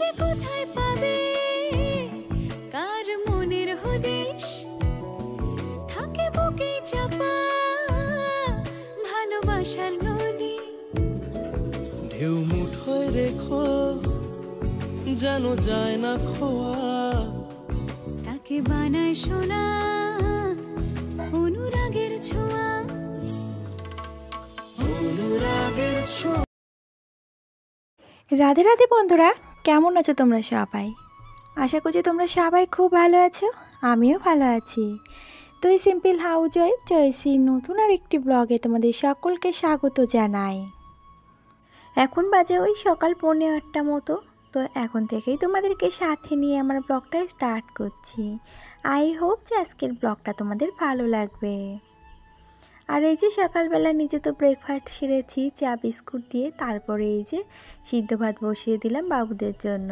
যে কোথায় পাবে কার মনের হদিশ, থাকে বুকে চাপা ভালোবাসার নদী। ঢেউ মুঠোয় রেখো যেন যায় না খোয়া, তাকে বানায় সোনা অনুরাগের ছোঁয়া, অনুরাগের ছোঁয়া। রাধে রাধে বন্ধুরা, কেমন আছো তোমরা সবাই? আশা করছি তোমরা সবাই খুব ভালো আছো, আমিও ভালো আছি। তো এই সিম্পল হাউস ওয়াইফ জয়সীর নতুন আর একটি ব্লগে তোমাদের সকলকে স্বাগত জানাই। এখন বাজে ওই সকাল 8:45 মতো। তো এখন থেকেই তোমাদেরকে সাথে নিয়ে আমার ব্লগটা স্টার্ট করছি। আই হোপ যে আজকের ব্লগটা তোমাদের ভালো লাগবে। আর এই যে সকালবেলা নিজে তো ব্রেকফাস্ট সেরেছি চা বিস্কুট দিয়ে, তারপরে এই যে সিদ্ধ ভাত বসিয়ে দিলাম বাবুদের জন্য।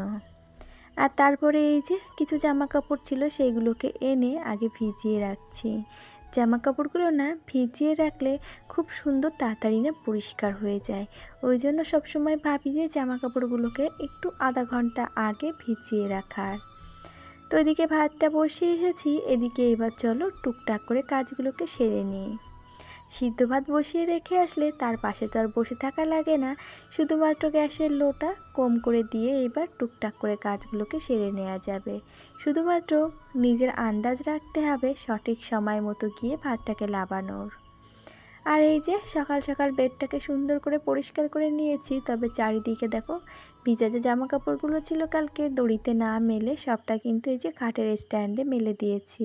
আর তারপরে এই যে কিছু জামা কাপড় ছিল সেইগুলোকে এনে আগে ভিজিয়ে রাখছি। জামা কাপড়গুলো না ভিজিয়ে রাখলে খুব সুন্দর তাড়াতাড়ি না পরিষ্কার হয়ে যায়, ওই জন্য সবসময় ভাবি যে জামা কাপড়গুলোকে একটু আধা ঘন্টা আগে ভিজিয়ে রাখার। তো এদিকে ভাতটা বসিয়ে এসেছি, এদিকে এবার চলো টুকটাক করে কাজগুলোকে সেরে নিই। সিদ্ধ ভাত বসিয়ে রেখে আসলে তার পাশে তো আর বসে থাকা লাগে না, শুধুমাত্র গ্যাসের লোটা কম করে দিয়ে এবার টুকটাক করে কাজগুলোকে সেরে নেওয়া যাবে। শুধুমাত্র নিজের আন্দাজ রাখতে হবে সঠিক সময় মতো গিয়ে ভাতটাকে লাবানোর। আর এই যে সকাল সকাল বেডটাকে সুন্দর করে পরিষ্কার করে নিয়েছি, তবে চারিদিকে দেখো ভিজা যে জামা কাপড়গুলো ছিল কালকে দড়িতে না মেলে সবটা কিন্তু এই যে খাটের স্ট্যান্ডে মেলে দিয়েছি।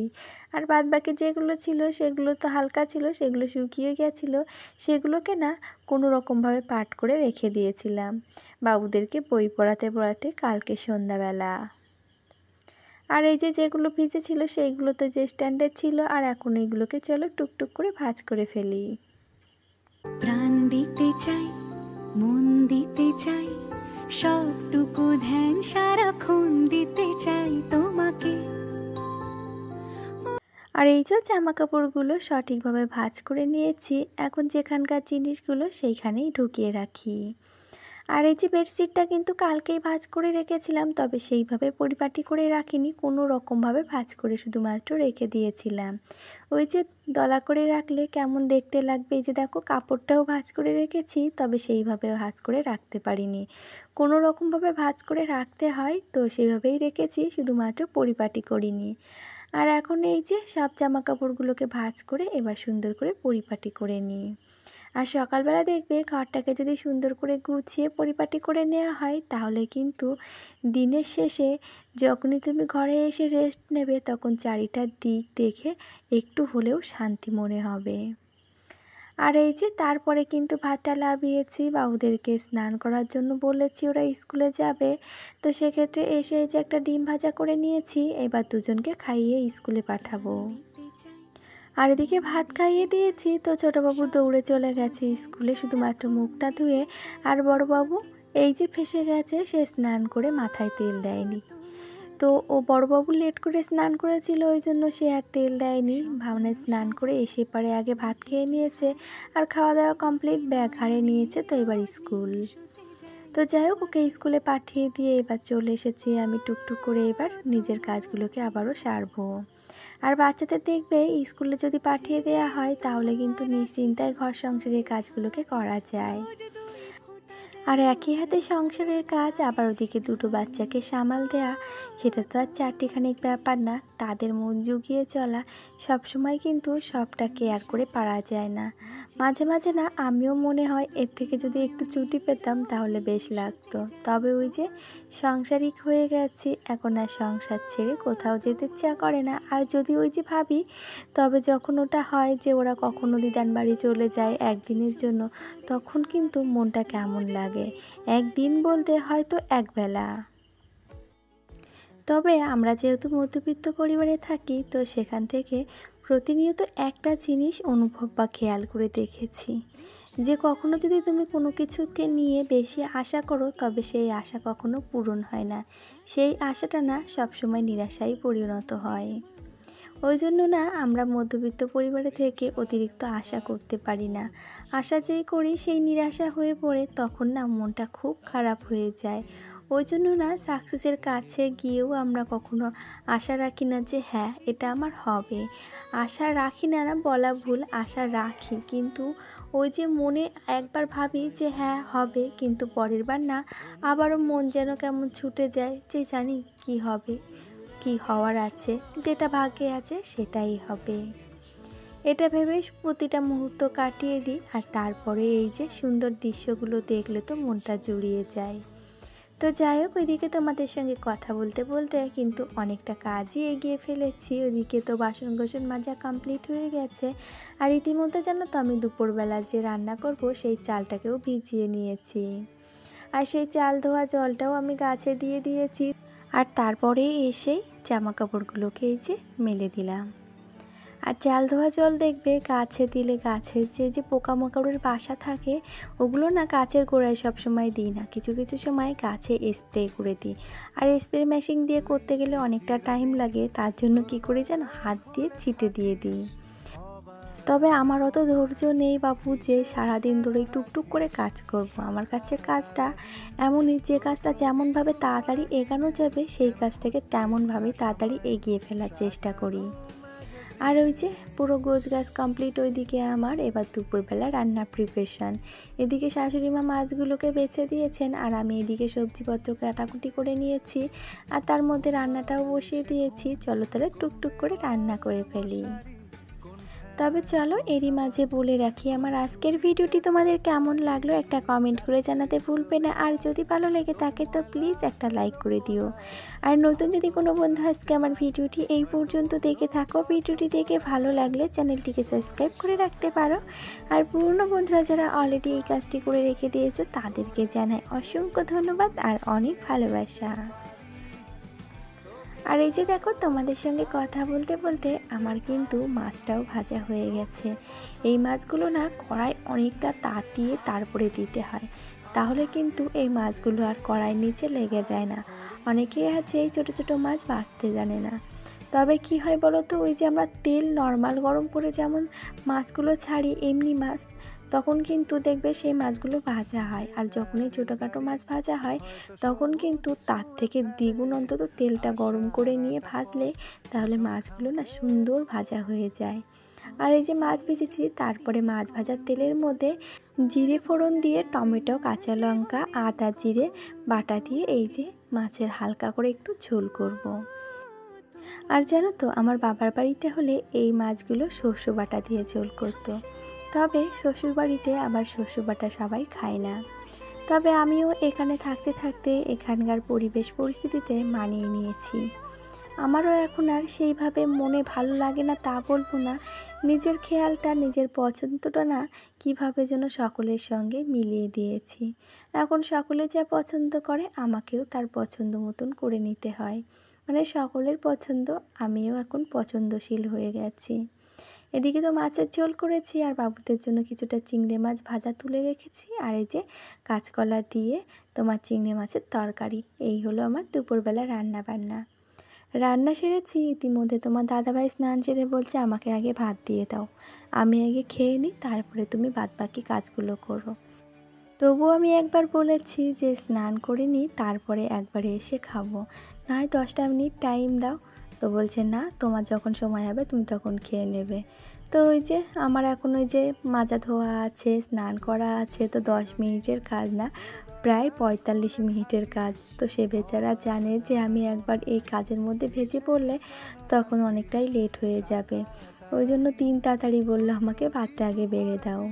আর বাদ বাকি যেগুলো ছিল সেগুলো তো হালকা ছিল, সেগুলো শুকিয়ে গিয়েছিলো, সেগুলোকে না কোনো রকমভাবে পাট করে রেখে দিয়েছিলাম বাবুদেরকে বই পড়াতে পড়াতে কালকে সন্ধ্যাবেলা। আর এই যে যেগুলো ভিজে ছিল সেইগুলো তো যে স্ট্যান্ডে ছিল, আর এখন এইগুলোকে চলো টুকটুক করে ভাঁজ করে ফেলি। প্রাণ দিতে চাই, মন দিতে চাই, সবটুকু ধ্যান সারাক্ষণ দিতে চাই তোমাকে। আর এই যে জামা কাপড়গুলো সঠিকভাবে ভাঁজ করে নিয়েছি, এখন যেখানকার জিনিসগুলো সেইখানেই ঢুকিয়ে রাখি। আর এই যে বেডশিটটা কিন্তু কালকেই ভাঁজ করে রেখেছিলাম, তবে সেইভাবে পরিপাটি করে রাখিনি, কোনো রকমভাবে ভাঁজ করে শুধুমাত্র রেখে দিয়েছিলাম। ওই যে দলা করে রাখলে কেমন দেখতে লাগবে, এই যে দেখো কাপড়টাও ভাঁজ করে রেখেছি, তবে সেইভাবে ভাঁজ করে রাখতে পারিনি, কোনো রকমভাবে ভাঁজ করে রাখতে হয় তো সেইভাবেই রেখেছি, শুধুমাত্র পরিপাটি করিনি। আর এখন এই যে সব জামা কাপড়গুলোকে ভাঁজ করে এবার সুন্দর করে পরিপাটি করে নিই। আর সকালবেলা দেখবে ঘরটাকে যদি সুন্দর করে গুছিয়ে পরিপাটি করে নেওয়া হয় তাহলে কিন্তু দিনের শেষে যখনই তুমি ঘরে এসে রেস্ট নেবে তখন চারিটার দিক দেখে একটু হলেও শান্তি মনে হবে। আর এই যে তারপরে কিন্তু ভাতটা লাভিয়েছি, বাবুদেরকে স্নান করার জন্য বলেছি, ওরা স্কুলে যাবে, তো সেক্ষেত্রে এসে এই যে একটা ডিম ভাজা করে নিয়েছি, এবার দুজনকে খাইয়ে স্কুলে পাঠাবো। আর এদিকে ভাত খাইয়ে দিয়েছি, তো ছোটোবাবু দৌড়ে চলে গেছে স্কুলে শুধুমাত্র মুখটা ধুয়ে, আর বড়োবাবু এই যে ফেঁসে গেছে, সে স্নান করে মাথায় তেল দেয়নি। তো ও বড়োবাবু লেট করে স্নান করেছিল, ওই জন্য সে আর তেল দেয়নি, ভাবনা স্নান করে এসে পরে আগে ভাত খেয়ে নিয়েছে, আর খাওয়া দাওয়া কমপ্লিট, ব্যাগ ঘাড়ে নিয়েছে, তো এবার স্কুল। তো যাই হোক ওকে স্কুলে পাঠিয়ে দিয়ে এবার চলে এসেছি আমি টুকটুক করে এবার নিজের কাজগুলোকে আবারও সারবো। আর বাচ্চাদের দেখবে স্কুলে যদি পাঠিয়ে দেওয়া হয় তাহলে কিন্তু নিশ্চিন্তায় ঘর সংসারের কাজগুলোকে করা যায়। আর একই হাতে সংসারের কাজ আবার ওদিকে দুটো বাচ্চাকে সামাল দেয়া, সেটা তো আর চারটিখানিক ব্যাপার না, তাদের মন জুগিয়ে চলা সবসময় কিন্তু সবটা কেয়ার করে পারা যায় না। মাঝে মাঝে না আমিও মনে হয় এর থেকে যদি একটু ছুটি পেতাম তাহলে বেশ লাগতো, তবে ওই যে সাংসারিক হয়ে গেছি, এখন আর সংসার ছেড়ে কোথাও যেতে ইচ্ছা করে না। আর যদি ওই যে ভাবি, তবে যখন ওটা হয় যে ওরা কখনো দিদার বাড়ি চলে যায় একদিনের জন্য, তখন কিন্তু মনটা কেমন লাগে। একদিন বলতে হয়তো একবেলা। তবে আমরা যেহেতু মধ্যবিত্ত পরিবারে থাকি, তো সেখান থেকে প্রতিনিয়ত একটা জিনিস অনুভব বা খেয়াল করে দেখেছি যে কখনো যদি তুমি কোনো কিছুকে নিয়ে বেশি আশা করো তবে সেই আশা কখনো পূরণ হয় না, সেই আশাটা না সবসময় নিরাশায় পরিণত হয়। ওই জন্য না আমরা মধ্যবিত্ত পরিবারে থেকে অতিরিক্ত আশা করতে পারি না, আশা যেই করি সেই নিরাশা হয়ে পড়ে, তখন না মনটা খুব খারাপ হয়ে যায়। ওই জন্য না সাকসেসের কাছে গিয়েও আমরা কখনো আশা রাখি না যে হ্যাঁ এটা আমার হবে। আশা রাখি না, না বলা ভুল, আশা রাখি, কিন্তু ওই যে মনে একবার ভাবি যে হ্যাঁ হবে, কিন্তু পরের বার না আবারও মন যেন কেমন ছুটে যায় যে জানি কি হবে, কি হওয়ার আছে, যেটা ভাগ্যে আছে সেটাই হবে। এটা ভেবে প্রতিটা মুহূর্ত কাটিয়ে দিই। আর তারপরে এই যে সুন্দর দৃশ্যগুলো দেখলে তো মনটা জুড়িয়ে যায়। তো যাই হোক, ওইদিকে তোমাদের সঙ্গে কথা বলতে বলতে কিন্তু অনেকটা কাজই এগিয়ে ফেলেছি। ওইদিকে তো বাসন কোসন মাজা কমপ্লিট হয়ে গেছে। আর ইতিমধ্যে জানো তো আমি দুপুরবেলা যে রান্না করব সেই চালটাকেও ভিজিয়ে নিয়েছি। আর সেই চাল ধোয়া জলটাও আমি গাছে দিয়ে দিয়েছি। আর তারপরে এসেই জামা কাপড়গুলোকে এই যে মেলে দিলাম। আর চাল ধোয়া জল দেখবে গাছে দিলে গাছের যে পোকামাকড়ের বাসা থাকে ওগুলো না গাছের গোড়ায় সবসময় দিই না, কিছু কিছু সময় গাছে স্প্রে করে দিই। আর স্প্রে মেশিন দিয়ে করতে গেলে অনেকটা টাইম লাগে, তার জন্য কি করি যেন হাত দিয়ে ছিটে দিয়ে দিই। তবে আমার অত ধৈর্য নেই বাবু যে সারাদিন ধরে টুকটুক করে কাজ করব। আমার কাছে কাজটা এমনই, যে কাজটা যেমনভাবে তাড়াতাড়ি এগানো যাবে সেই কাজটাকে তেমনভাবে তাড়াতাড়ি এগিয়ে ফেলার চেষ্টা করি। আর ওই যে পুরো গোছ গাছ কমপ্লিট। ওইদিকে আমার এবার দুপুরবেলা রান্নার প্রিপারেশান। এদিকে শাশুড়ি মা মাছগুলোকে বেছে দিয়েছেন আর আমি এদিকে সবজিপত্র কাটাকুটি করে নিয়েছি। আর তার মধ্যে রান্নাটাও বসিয়ে দিয়েছি। চলো তাহলে টুকটুক করে রান্না করে ফেলি। তবে চলো এরই মাঝে বলে রাখি, আমার আজকের ভিডিওটি তোমাদের কেমন লাগলো একটা কমেন্ট করে জানাতে ভুলবে না। আর যদি ভালো লেগে থাকে তো প্লিজ একটা লাইক করে দিও। আর নতুন যদি কোনো বন্ধু আজকে আমার ভিডিওটি এই পর্যন্ত দেখে থাকো, ভিডিওটি দেখে ভালো লাগলে চ্যানেলটিকে সাবস্ক্রাইব করে রাখতে পারো। আর পুরনো বন্ধুরা যারা অলরেডি এই কাজটি করে রেখে দিয়েছো তাদেরকে জানাই অসংখ্য ধন্যবাদ আর অনেক ভালোবাসা। আর এই যে দেখো তোমাদের সঙ্গে কথা বলতে বলতে আমার কিন্তু মাছটাও ভাজা হয়ে গেছে। এই মাছগুলো না কড়াই অনেকটা তাতিয়ে তারপরে দিতে হয়, তাহলে কিন্তু এই মাছগুলো আর কড়াইয়ের নিচে লেগে যায় না। অনেকেই আছে এই ছোটো ছোটো মাছ ভাজতে জানে না। তবে কি হয় বলো তো, ওই যে আমরা তেল নর্মাল গরম করে যেমন মাছগুলো ছাড়ি এমনি মাছ, তখন কিন্তু দেখবে সেই মাছগুলো ভাজা হয়। আর যখন এই ছোটোখাটো মাছ ভাজা হয় তখন কিন্তু তার থেকে দ্বিগুণ অন্তত তেলটা গরম করে নিয়ে ভাজলে তাহলে মাছগুলো না সুন্দর ভাজা হয়ে যায়। আর এই যে মাছ ভেজেছি, তারপরে মাছ ভাজার তেলের মধ্যে জিরে ফোড়ন দিয়ে টমেটো, কাঁচা লঙ্কা, আদা জিরে বাটা দিয়ে এই যে মাছের হালকা করে একটু ঝোল করব। আর জানো তো আমার বাবার বাড়িতে হলে এই মাছগুলো সর্ষ বাটা দিয়ে ঝোল করতো। তবে শ্বশুরবাড়িতে আবার শস্য বাটা সবাই খায় না। তবে আমিও এখানে থাকতে থাকতে এখানকার পরিবেশ পরিস্থিতিতে মানিয়ে নিয়েছি। আমারও এখন আর সেইভাবে মনে ভালো লাগে না তা বলবো না, নিজের খেয়ালটা নিজের পছন্দটা না কিভাবে যেন সকলের সঙ্গে মিলিয়ে দিয়েছি। এখন সকলে যা পছন্দ করে আমাকেও তার পছন্দ মতন করে নিতে হয়। মানে সকলের পছন্দ আমিও এখন পছন্দশীল হয়ে গেছি। এদিকে তো মাছের ঝোল করেছি আর বাবুদের জন্য কিছুটা চিংড়ি মাছ ভাজা তুলে রেখেছি। আর এই যে কাঁচকলা দিয়ে তোমার চিংড়ি মাছের তরকারি। এই হলো আমার দুপুরবেলা রান্না সেরেছি। ইতিমধ্যে তোমার দাদাভাই স্নান সেরে বলছে আমাকে আগে ভাত দিয়ে দাও, আমি আগে খেয়ে নিই, তারপরে তুমি বাদবাকি কাজগুলো করো। তবুও আমি একবার বলেছি যে স্নান করে নিই তারপরে একবারে এসে খাবো, নয় 10টা মিনিট টাইম দাও। তো বলছে না, তোমার যখন সময় হবে তুমি তখন খেয়ে নেবে। তো ওই যে আমার এখন ওই যে মাজা ধোয়া আছে, স্নান করা আছে, তো 10 মিনিটের কাজ না, প্রায় 45 মিনিটের কাজ। তো সে বেচারা জানে যে আমি একবার এই কাজের মধ্যে ভেজে পড়লে তখন অনেকটাই লেট হয়ে যাবে। ওই জন্য তাড়াতাড়ি বললো আমাকে ভাতটা আগে বেড়ে দাও।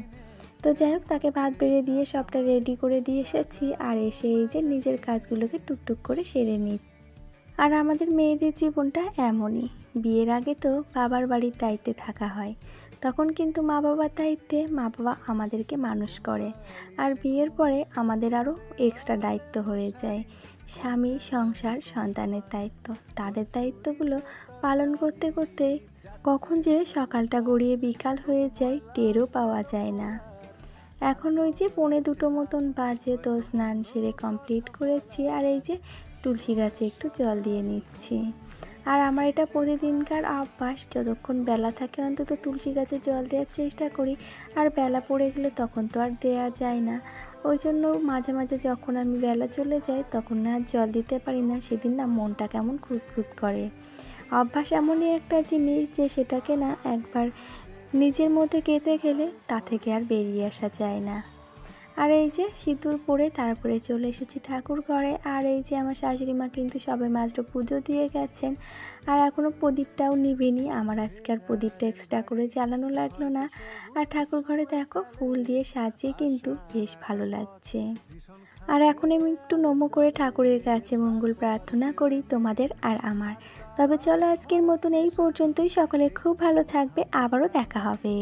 তো যাই হোক, তাকে ভাত বেড়ে দিয়ে সবটা রেডি করে দিয়ে এসেছি। আর এসে এই যে নিজের কাজগুলোকে টুকটুক করে সেরে নিই। আর আমাদের মেয়েদের জীবনটা এমনই, বিয়ের আগে তো বাবার বাড়ির দায়িত্বে থাকা হয়, তখন কিন্তু মা বাবার দায়িত্বে মা বাবা আমাদেরকে মানুষ করে। আর বিয়ের পরে আমাদের আরও এক্সট্রা দায়িত্ব হয়ে যায়, স্বামী, সংসার, সন্তানের দায়িত্ব। তাদের দায়িত্বগুলো পালন করতে করতে কখন যে সকালটা গড়িয়ে বিকাল হয়ে যায় টেরও পাওয়া যায় না। এখন ওই যে 1:45 মতন বাজে, তো স্নান সেরে কমপ্লিট করেছি। আর এই যে তুলসী গাছে একটু জল দিয়ে নিচ্ছি। আর আমার এটা প্রতিদিনকার অভ্যাস, যতক্ষণ বেলা থাকে অন্তত তুলসী গাছে জল দেওয়ার চেষ্টা করি। আর বেলা পড়ে গেলে তখন তো আর দেয়া যায় না। ওই জন্য মাঝে মাঝে যখন আমি বেলা চলে যাই তখন না আর জল দিতে পারি না, সেদিন না মনটা কেমন খুঁতখুত করে। অভ্যাস এমনই একটা জিনিস যে সেটাকে না একবার নিজের মধ্যে গেঁথে গেলে তা থেকে আর বেরিয়ে আসা যায় না। আর এই যে সিঁদুর পরে তারপরে চলে এসেছি ঠাকুর ঘরে। আর এই যে আমার শাশুড়ি মা কিন্তু সবে মাত্র পুজো দিয়ে গেছেন, আর এখনও প্রদীপটাও নিবেনি। আমার আজকে আর প্রদীপটা এক্সট্রা করে জ্বালানো লাগলো না। আর ঠাকুর ঘরে দেখো ফুল দিয়ে সাজিয়ে কিন্তু বেশ ভালো লাগছে। আর এখন আমি একটু নমো করে ঠাকুরের কাছে মঙ্গল প্রার্থনা করি তোমাদের আর আমার। তবে চলো আজকের মতন এই পর্যন্তই। সকলে খুব ভালো থাকবে, আবারও দেখা হবে।